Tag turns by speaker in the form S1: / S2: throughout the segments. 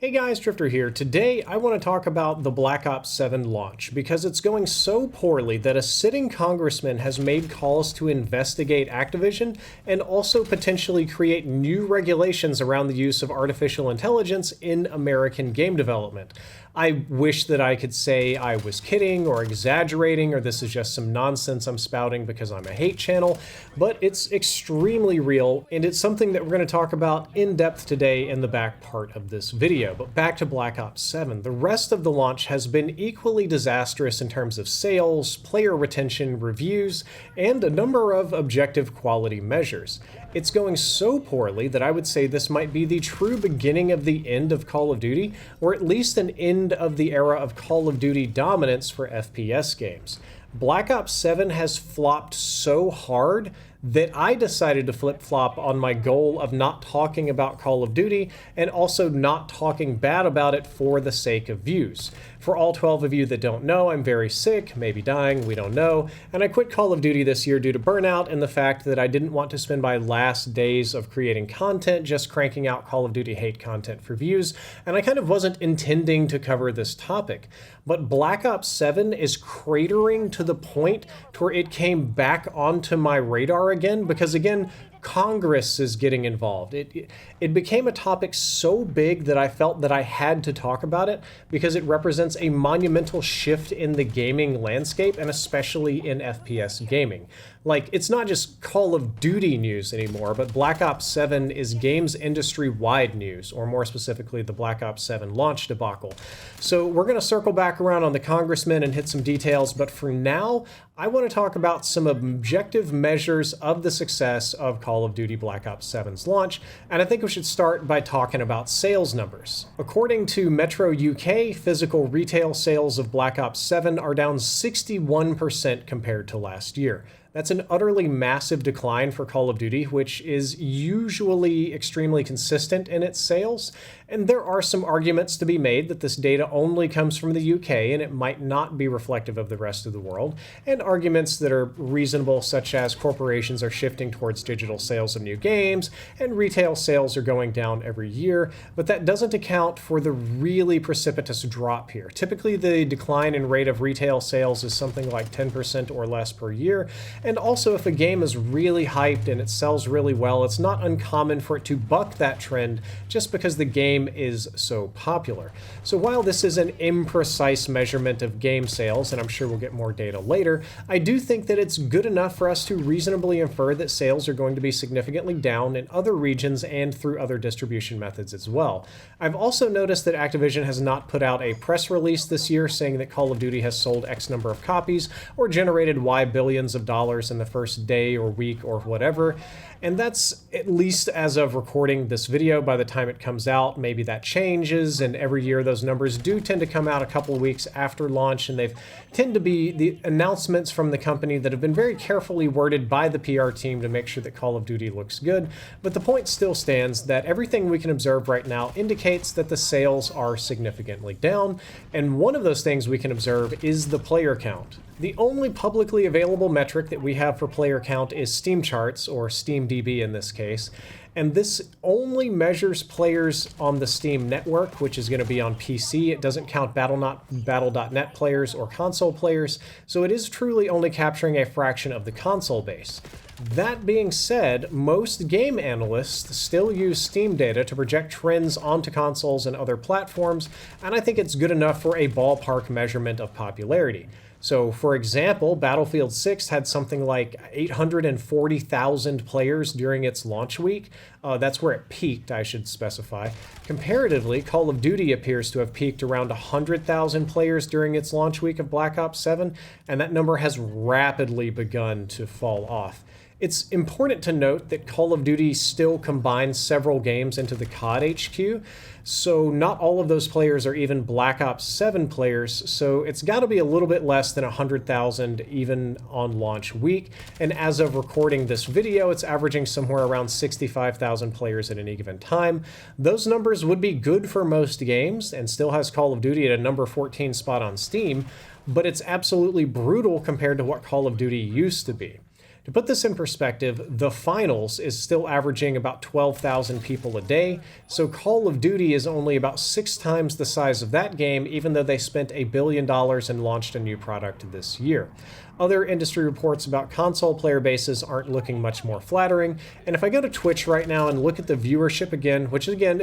S1: Hey guys, Drifter here. Today I want to talk about the Black Ops 7 launch because it's going so poorly that a sitting congressman has made calls to investigate Activision and also potentially create new regulations around the use of artificial intelligence in American game development. I wish that I could say I was kidding or exaggerating or this is just some nonsense I'm spouting because I'm a hate channel, but it's extremely real and it's something that we're going to talk about in depth today in the back part of this video. But back to Black Ops 7, the rest of the launch has been equally disastrous in terms of sales, player retention, reviews, and a number of objective quality measures. It's going so poorly that I would say this might be the true beginning of the end of Call of Duty, or at least an end of the era of Call of Duty dominance for FPS games. Black Ops 7 has flopped so hard that I decided to flip-flop on my goal of not talking about Call of Duty and also not talking bad about it for the sake of views. For all 12 of you that don't know, I'm very sick, maybe dying, we don't know, and I quit Call of Duty this year due to burnout and the fact that I didn't want to spend my last days of creating content just cranking out Call of Duty hate content for views, and I kind of wasn't intending to cover this topic. But Black Ops 7 is cratering to the point to where it came back onto my radar again because, again, Congress is getting involved. It became a topic so big that I felt that I had to talk about it because it represents a monumental shift in the gaming landscape and especially in FPS gaming. Like, it's not just Call of Duty news anymore, but Black Ops 7 is games industry-wide news, or more specifically, the Black Ops 7 launch debacle. So we're going to circle back around on the congressman and hit some details, but for now, I want to talk about some objective measures of the success of Call of Duty Black Ops 7's launch, and I think we should start by talking about sales numbers. According to Metro UK, physical retail sales of Black Ops 7 are down 61% compared to last year. That's an utterly massive decline for Call of Duty, which is usually extremely consistent in its sales. And there are some arguments to be made that this data only comes from the UK and it might not be reflective of the rest of the world, and arguments that are reasonable, such as corporations are shifting towards digital sales of new games and retail sales are going down every year, but that doesn't account for the really precipitous drop here. Typically, the decline in rate of retail sales is something like 10% or less per year. And also, if a game is really hyped and it sells really well, it's not uncommon for it to buck that trend just because the game is so popular. So while this is an imprecise measurement of game sales, and I'm sure we'll get more data later, I do think that it's good enough for us to reasonably infer that sales are going to be significantly down in other regions and through other distribution methods as well. I've also noticed that Activision has not put out a press release this year saying that Call of Duty has sold X number of copies or generated Y billions of dollars in the first day or week or whatever, and that's at least as of recording this video. By the time it comes out, maybe that changes, and every year those numbers do tend to come out a couple of weeks after launch, and they tend to be the announcements from the company that have been very carefully worded by the PR team to make sure that Call of Duty looks good. But the point still stands that everything we can observe right now indicates that the sales are significantly down, and one of those things we can observe is the player count. The only publicly available metric that we have for player count is Steam Charts, or SteamDB in this case, and this only measures players on the Steam network, which is going to be on PC. It doesn't count Battle.net players or console players, so it is truly only capturing a fraction of the console base. That being said, most game analysts still use Steam data to project trends onto consoles and other platforms, and I think it's good enough for a ballpark measurement of popularity. So, for example, Battlefield 6 had something like 840,000 players during its launch week. That's where it peaked, I should specify. Comparatively, Call of Duty appears to have peaked around 100,000 players during its launch week of Black Ops 7, and that number has rapidly begun to fall off. It's important to note that Call of Duty still combines several games into the COD HQ, so not all of those players are even Black Ops 7 players, so it's got to be a little bit less than 100,000 even on launch week, and as of recording this video, it's averaging somewhere around 65,000 players at any given time. Those numbers would be good for most games, and still has Call of Duty at a number 14 spot on Steam, but it's absolutely brutal compared to what Call of Duty used to be. To put this in perspective, the finals is still averaging about 12,000 people a day, so Call of Duty is only about 6 times the size of that game, even though they spent $1 billion and launched a new product this year. Other industry reports about console player bases aren't looking much more flattering, and if I go to Twitch right now and look at the viewership again, which again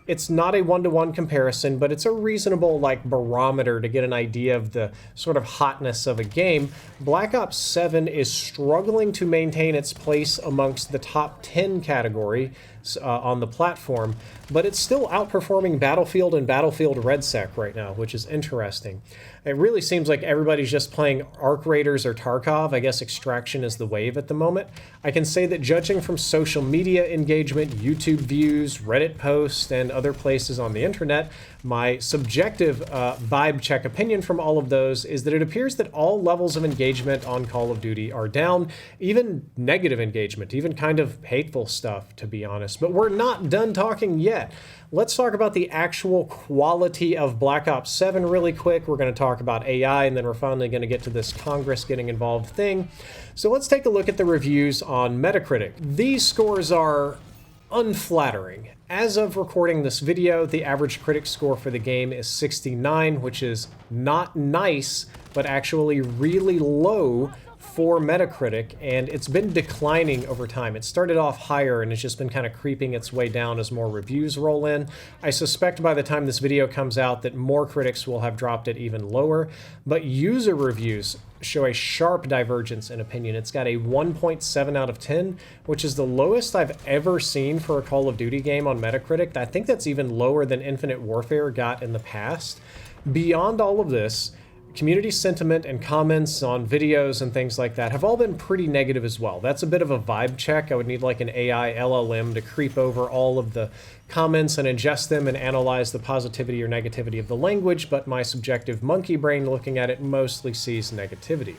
S1: it's not a one-to-one comparison, but it's a reasonable barometer to get an idea of the sort of hotness of a game. Black Ops 7 is struggling to maintain its place amongst the top 10 category on the platform, but it's still outperforming Battlefield and Battlefield RedSec right now, which is interesting. It really seems like everybody's just playing Arc Raiders or Tarkov. I guess Extraction is the wave at the moment. I can say that judging from social media engagement, YouTube views, Reddit posts, and other places on the internet, my subjective vibe check opinion from all of those is that it appears that all levels of engagement on Call of Duty are down, even negative engagement, even kind of hateful stuff, to be honest. But we're not done talking yet. Let's talk about the actual quality of Black Ops 7 really quick. We're going to talk about AI, and then we're finally going to get to this Congress getting involved thing. So let's take a look at the reviews on Metacritic. These scores are unflattering. As of recording this video, the average critic score for the game is 69, which is not nice, but actually really low for Metacritic, and it's been declining over time. It started off higher and it's just been kind of creeping its way down as more reviews roll in. I suspect by the time this video comes out that more critics will have dropped it even lower, but user reviews show a sharp divergence in opinion. It's got a 1.7 out of 10, which is the lowest I've ever seen for a Call of Duty game on Metacritic. I think that's even lower than Infinite Warfare got in the past. Beyond all of this, community sentiment and comments on videos and things like that have all been pretty negative as well. That's a bit of a vibe check. I would need an AI LLM to creep over all of the comments and ingest them and analyze the positivity or negativity of the language, but my subjective monkey brain looking at it mostly sees negativity.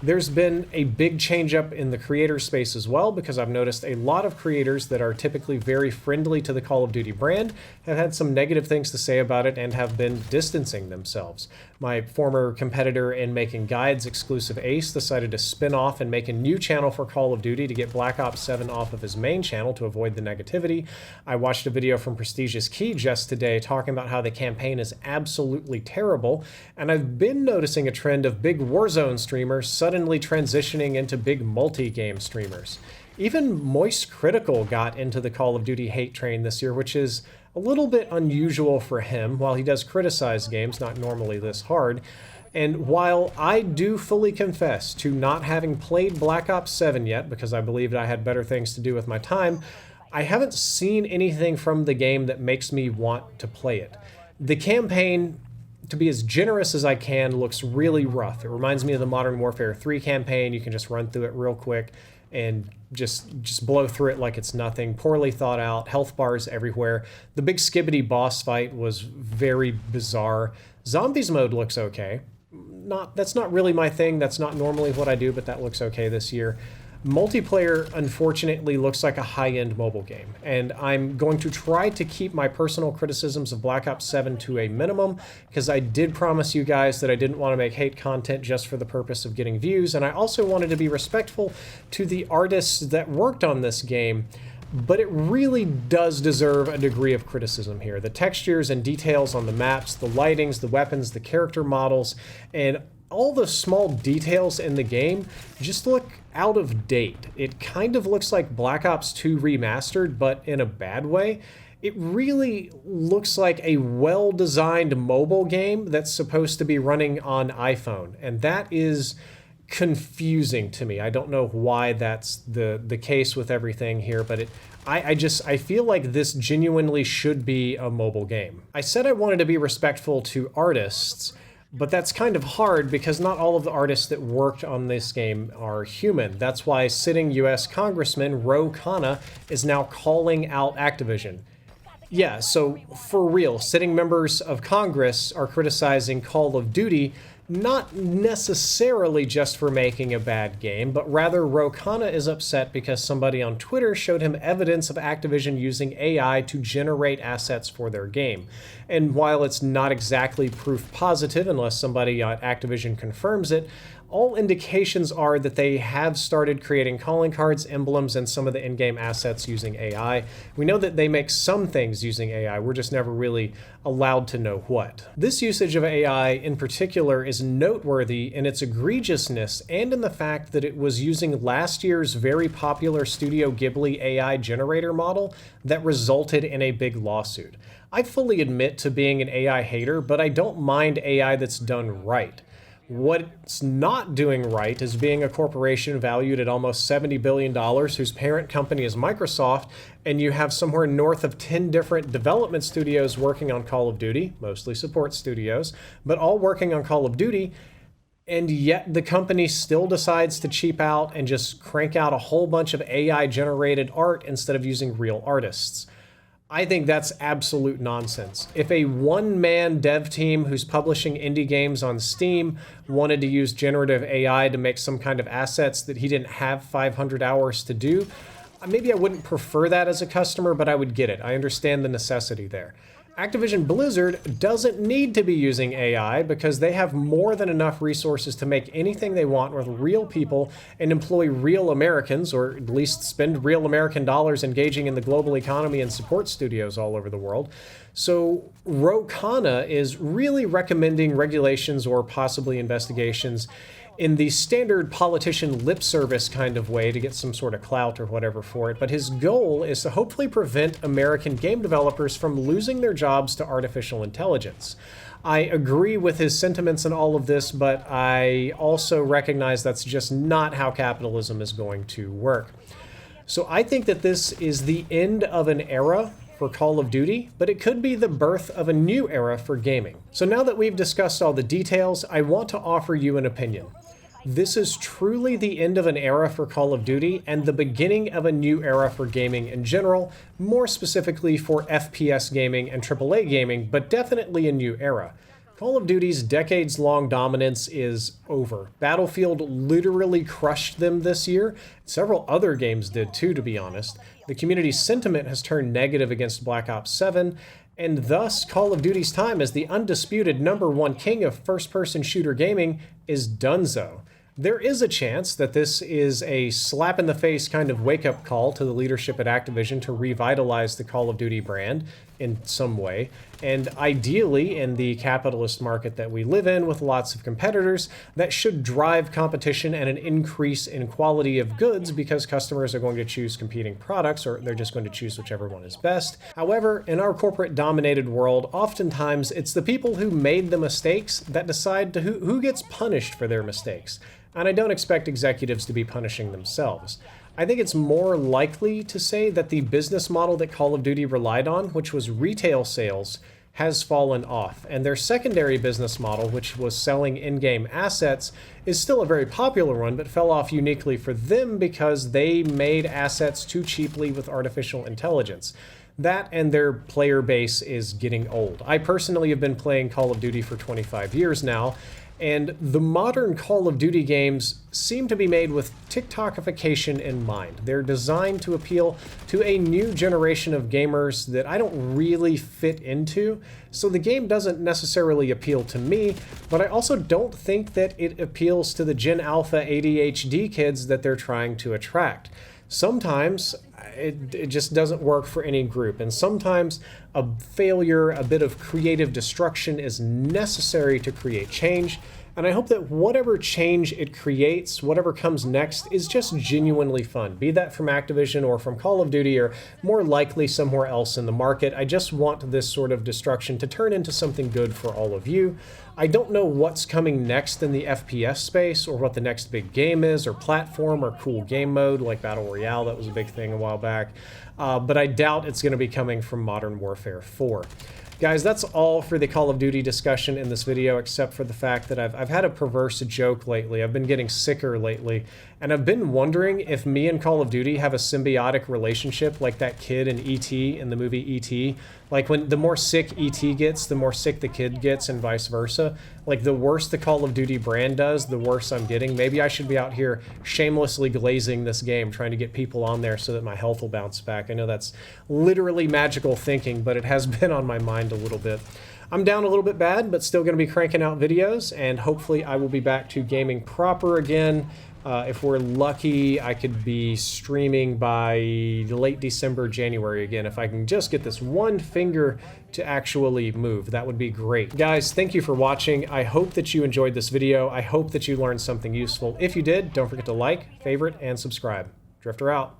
S1: There's been a big change up in the creator space as well, because I've noticed a lot of creators that are typically very friendly to the Call of Duty brand have had some negative things to say about it and have been distancing themselves. My former competitor in making guides, Exclusive Ace, decided to spin off and make a new channel for Call of Duty to get Black Ops 7 off of his main channel to avoid the negativity. I watched a video from Prestigious Key just today talking about how the campaign is absolutely terrible, and I've been noticing a trend of big Warzone streamers suddenly transitioning into big multi-game streamers. Even Moist Critical got into the Call of Duty hate train this year, which is a little bit unusual for him. While he does criticize games, not normally this hard. And while I do fully confess to not having played Black Ops 7 yet, because I believed I had better things to do with my time, I haven't seen anything from the game that makes me want to play it. The campaign, to be as generous as I can, looks really rough. It reminds me of the Modern Warfare 3 campaign. You can just run through it real quick and just blow through it like it's nothing. Poorly thought out, health bars everywhere. The big skibbity boss fight was very bizarre. Zombies mode looks okay. That's not really my thing. That's not normally what I do, but that looks okay this year. Multiplayer, unfortunately, looks like a high-end mobile game, and I'm going to try to keep my personal criticisms of Black Ops 7 to a minimum, because I did promise you guys that I didn't want to make hate content just for the purpose of getting views, and I also wanted to be respectful to the artists that worked on this game, but it really does deserve a degree of criticism here. The textures and details on the maps, the lightings, the weapons, the character models, and all the small details in the game just look out of date. It kind of looks like Black Ops 2 remastered, but in a bad way. It really looks like a well-designed mobile game that's supposed to be running on iPhone, and that is confusing to me. I don't know why that's the case with everything here, but I feel like this genuinely should be a mobile game. I said I wanted to be respectful to artists, but that's kind of hard because not all of the artists that worked on this game are human. That's why sitting US Congressman Ro Khanna is now calling out Activision. Yeah, so for real, sitting members of Congress are criticizing Call of Duty, not necessarily just for making a bad game, but rather Ro Khanna is upset because somebody on Twitter showed him evidence of Activision using AI to generate assets for their game. And while it's not exactly proof positive unless somebody at Activision confirms it, all indications are that they have started creating calling cards, emblems, and some of the in-game assets using AI. We know that they make some things using AI, we're just never really allowed to know what. This usage of AI in particular is noteworthy in its egregiousness and in the fact that it was using last year's very popular Studio Ghibli AI generator model that resulted in a big lawsuit. I fully admit to being an AI hater, but I don't mind AI that's done right. What it's not doing right is being a corporation valued at almost $70 billion, whose parent company is Microsoft, and you have somewhere north of 10 different development studios working on Call of Duty, mostly support studios, but all working on Call of Duty, and yet the company still decides to cheap out and just crank out a whole bunch of AI-generated art instead of using real artists. I think that's absolute nonsense. If a one-man dev team who's publishing indie games on Steam wanted to use generative AI to make some kind of assets that he didn't have 500 hours to do, maybe I wouldn't prefer that as a customer, but I would get it. I understand the necessity there. Activision Blizzard doesn't need to be using AI because they have more than enough resources to make anything they want with real people and employ real Americans, or at least spend real American dollars engaging in the global economy and support studios all over the world. So Ro Khanna is really recommending regulations or possibly investigations in the standard politician lip service kind of way to get some sort of clout or whatever for it. But his goal is to hopefully prevent American game developers from losing their jobs to artificial intelligence. I agree with his sentiments in all of this, but I also recognize that's just not how capitalism is going to work. So I think that this is the end of an era for Call of Duty, but it could be the birth of a new era for gaming. So now that we've discussed all the details, I want to offer you an opinion. This is truly the end of an era for Call of Duty and the beginning of a new era for gaming in general, more specifically for FPS gaming and AAA gaming, but definitely a new era. Call of Duty's decades-long dominance is over. Battlefield literally crushed them this year. Several other games did too, to be honest. The community's sentiment has turned negative against Black Ops 7, and thus Call of Duty's time as the undisputed #1 king of first-person shooter gaming is donezo. There is a chance that this is a slap-in-the-face kind of wake-up call to the leadership at Activision to revitalize the Call of Duty brand in some way, and ideally, in the capitalist market that we live in with lots of competitors, that should drive competition and an increase in quality of goods because customers are going to choose competing products, or they're just going to choose whichever one is best. However, in our corporate-dominated world, oftentimes it's the people who made the mistakes that decide to who gets punished for their mistakes. And I don't expect executives to be punishing themselves. I think it's more likely to say that the business model that Call of Duty relied on, which was retail sales, has fallen off. And their secondary business model, which was selling in-game assets, is still a very popular one, but fell off uniquely for them because they made assets too cheaply with artificial intelligence. That and their player base is getting old. I personally have been playing Call of Duty for 25 years now, and the modern Call of Duty games seem to be made with TikTokification in mind. They're designed to appeal to a new generation of gamers that I don't really fit into, so the game doesn't necessarily appeal to me, but I also don't think that it appeals to the Gen Alpha ADHD kids that they're trying to attract. Sometimes it just doesn't work for any group, and sometimes a failure, a bit of creative destruction is necessary to create change, and I hope that whatever change it creates, whatever comes next, is just genuinely fun. Be that from Activision or from Call of Duty or more likely somewhere else in the market. I just want this sort of destruction to turn into something good for all of you. I don't know what's coming next in the FPS space or what the next big game is or platform or cool game mode like Battle Royale. That was a big thing a while back. But I doubt it's going to be coming from Modern Warfare 4. Guys, that's all for the Call of Duty discussion in this video, except for the fact that I've had a perverse joke lately. I've been getting sicker lately, and I've been wondering if me and Call of Duty have a symbiotic relationship like that kid in E.T., in the movie E.T., Like, when the more sick ET gets, the more sick the kid gets, and vice versa. Like, the worse the Call of Duty brand does, the worse I'm getting. Maybe I should be out here shamelessly glazing this game, trying to get people on there so that my health will bounce back. I know that's literally magical thinking, but it has been on my mind a little bit. I'm down a little bit bad, but still going to be cranking out videos, and hopefully I will be back to gaming proper again. If we're lucky, I could be streaming by late December, January again. If I can just get this one finger to actually move, that would be great. Guys, thank you for watching. I hope that you enjoyed this video. I hope that you learned something useful. If you did, don't forget to like, favorite, and subscribe. Drifter out.